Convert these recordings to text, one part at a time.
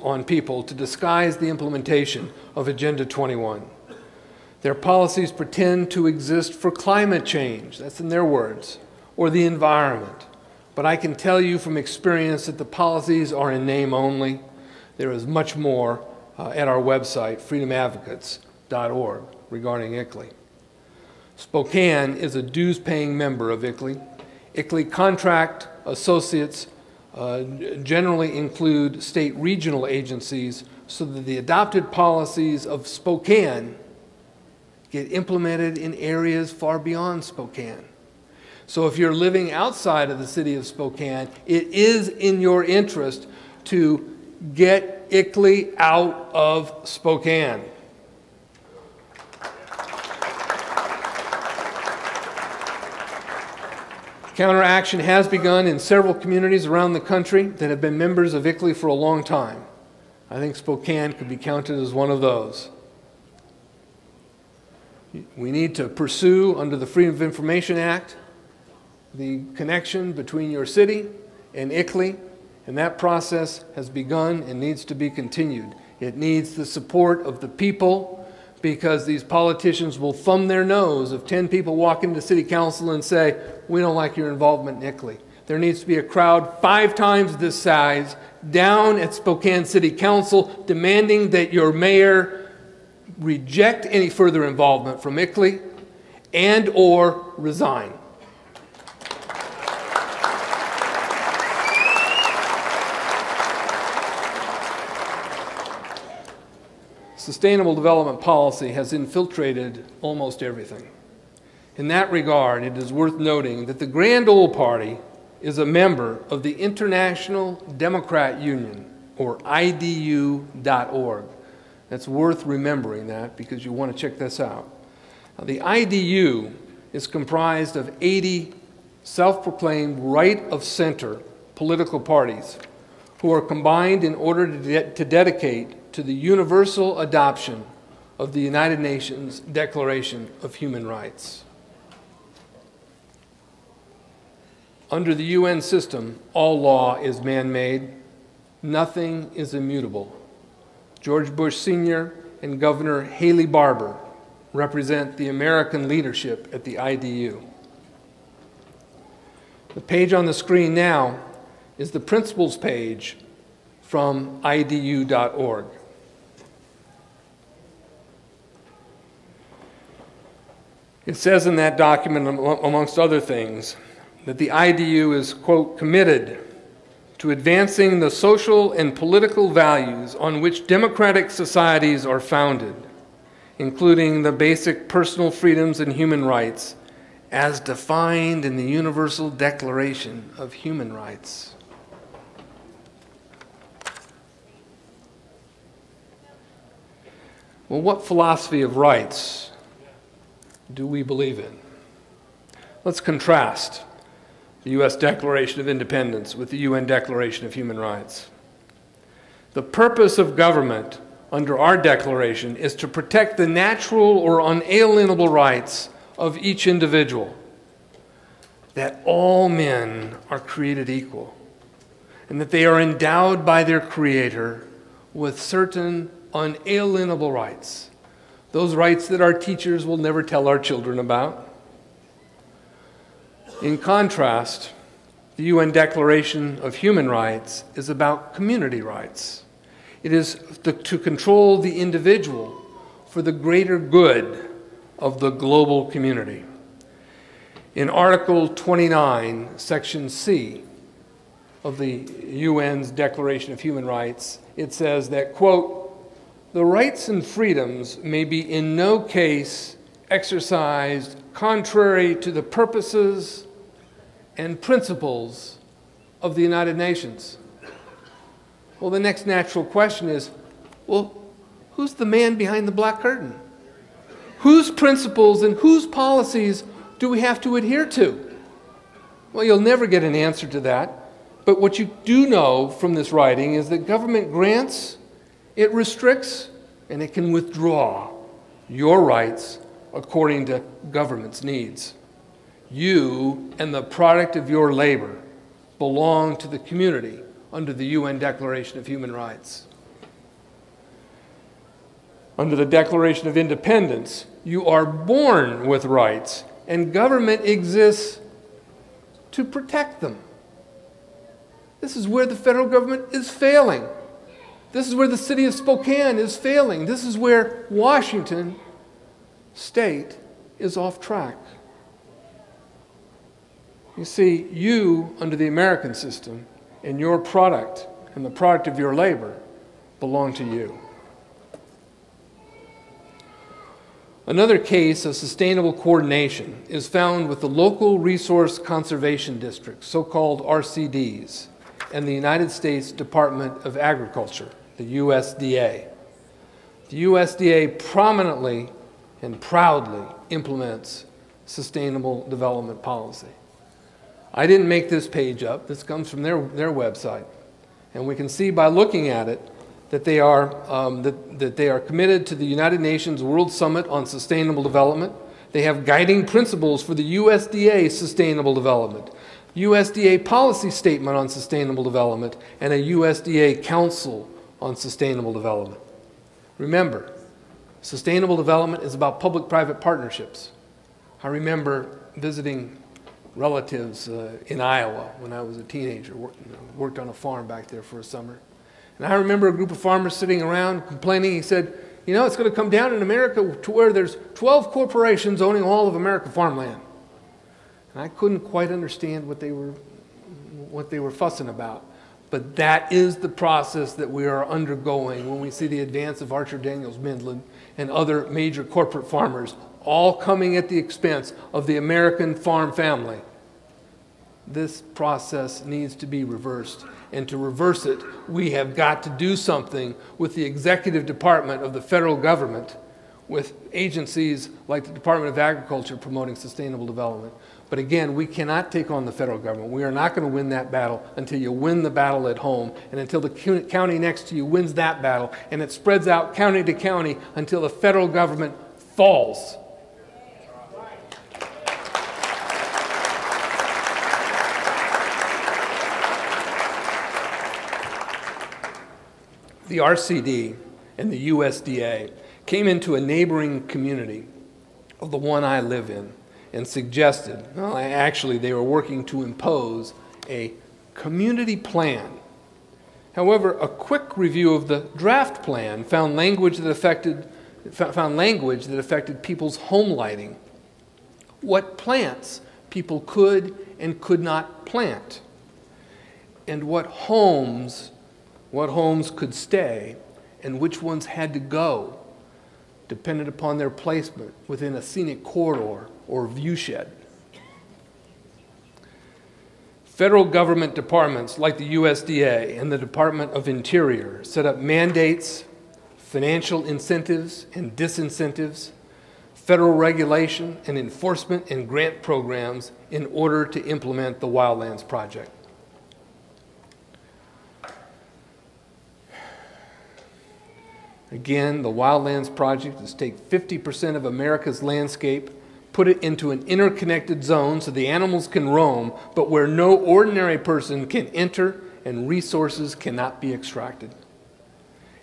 on people to disguise the implementation of Agenda 21. Their policies pretend to exist for climate change, that's in their words, or the environment. But I can tell you from experience that the policies are in name only. There is much more at our website, freedomadvocates.org, regarding ICLEI. Spokane is a dues-paying member of ICLEI. ICLEI contract associates generally include state regional agencies so that the adopted policies of Spokane get implemented in areas far beyond Spokane. So if you're living outside of the city of Spokane, it is in your interest to get ICLEI out of Spokane. Counteraction has begun in several communities around the country that have been members of ICLEI for a long time. I think Spokane could be counted as one of those. We need to pursue, under the Freedom of Information Act, the connection between your city and ICLEI, and that process has begun and needs to be continued. It needs the support of the people, because these politicians will thumb their nose if 10 people walk into city council and say, we don't like your involvement in ICLEI. There needs to be a crowd 5 times this size down at Spokane City Council demanding that your mayor reject any further involvement from ICLEI and or resign. Sustainable development policy has infiltrated almost everything. In that regard, it is worth noting that the Grand Ole Party is a member of the International Democrat Union, or IDU.org. That's worth remembering that because you want to check this out. Now, the IDU is comprised of 80 self-proclaimed right-of-center political parties who are combined in order to dedicate to the universal adoption of the United Nations Declaration of Human Rights. Under the UN system, all law is man-made. Nothing is immutable. George Bush Sr. and Governor Haley Barbour represent the American leadership at the IDU. The page on the screen now is the principles page from IDU.org. It says in that document, amongst other things, that the IDU is, quote, committed to advancing the social and political values on which democratic societies are founded, including the basic personal freedoms and human rights as defined in the Universal Declaration of Human Rights. Well, what philosophy of rights do we believe in? Let's contrast the U.S. Declaration of Independence with the UN Declaration of Human Rights. The purpose of government under our declaration is to protect the natural or unalienable rights of each individual, that all men are created equal, and that they are endowed by their Creator with certain unalienable rights. Those rights that our teachers will never tell our children about. In contrast, the UN Declaration of Human Rights is about community rights. It is to control the individual for the greater good of the global community. In Article 29, Section C of the UN's Declaration of Human Rights, it says that, quote, the rights and freedoms may be in no case exercised contrary to the purposes and principles of the United Nations. Well, the next natural question is, well, who's the man behind the black curtain? Whose principles and whose policies do we have to adhere to? Well, you'll never get an answer to that. But what you do know from this writing is that government grants, it restricts, and it can withdraw your rights according to government's needs. You and the product of your labor belong to the community under the UN Declaration of Human Rights. Under the Declaration of Independence, you are born with rights, and government exists to protect them. This is where the federal government is failing. This is where the city of Spokane is failing. This is where Washington State is off track. You see, you, under the American system, and your product, and the product of your labor, belong to you. Another case of sustainable coordination is found with the local resource conservation districts, so-called RCDs, and the United States Department of Agriculture, the USDA. The USDA prominently and proudly implements sustainable development policy. I didn't make this page up. This comes from their website. And we can see by looking at it that they are committed to the United Nations World Summit on Sustainable Development. They have guiding principles for the USDA Sustainable Development, USDA Policy Statement on Sustainable Development, and a USDA Council on Sustainable Development. Remember, sustainable development is about public-private partnerships. I remember visiting relatives in Iowa when I was a teenager, worked on a farm back there for a summer. And I remember a group of farmers sitting around complaining. He said, you know, it's going to come down in America to where there's 12 corporations owning all of American farmland. And I couldn't quite understand what they were fussing about. But that is the process that we are undergoing when we see the advance of Archer Daniels Midland and other major corporate farmers all coming at the expense of the American farm family. This process needs to be reversed. And to reverse it, we have got to do something with the executive department of the federal government, with agencies like the Department of Agriculture promoting sustainable development. But again, we cannot take on the federal government. We are not going to win that battle until you win the battle at home and until the county next to you wins that battle, and it spreads out county to county until the federal government falls. The RCD and the USDA came into a neighboring community of the one I live in and suggested, well, actually they were working to impose a community plan. However, a quick review of the draft plan found language that affected people's home lighting, what plants people could and could not plant, and what homes could stay and which ones had to go, dependent upon their placement within a scenic corridor or viewshed. Federal government departments like the USDA and the Department of Interior set up mandates, financial incentives and disincentives, federal regulation and enforcement and grant programs in order to implement the Wildlands Project. Again, the Wildlands Project is to take 50% of America's landscape, put it into an interconnected zone so the animals can roam, but where no ordinary person can enter and resources cannot be extracted.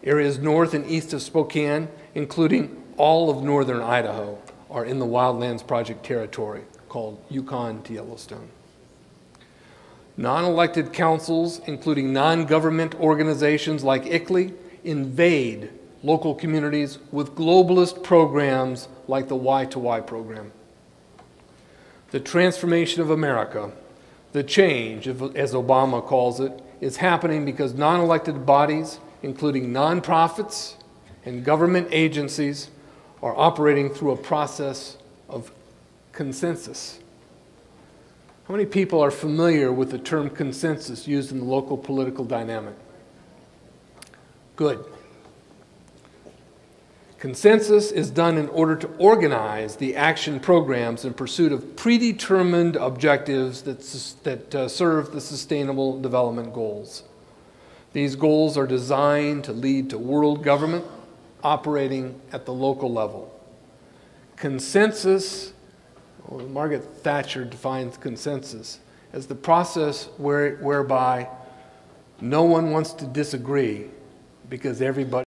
Areas north and east of Spokane, including all of northern Idaho, are in the Wildlands Project territory, called Yukon to Yellowstone. Non-elected councils, including non-government organizations like ICLEI, invade local communities with globalist programs like the Y2Y program. The transformation of America, the change, as Obama calls it, is happening because non-elected bodies, including nonprofits and government agencies, are operating through a process of consensus. How many people are familiar with the term consensus used in the local political dynamic? Good. Consensus is done in order to organize the action programs in pursuit of predetermined objectives that serve the Sustainable Development Goals. These goals are designed to lead to world government operating at the local level. Consensus, well, Margaret Thatcher defines consensus as the process whereby No one wants to disagree because everybody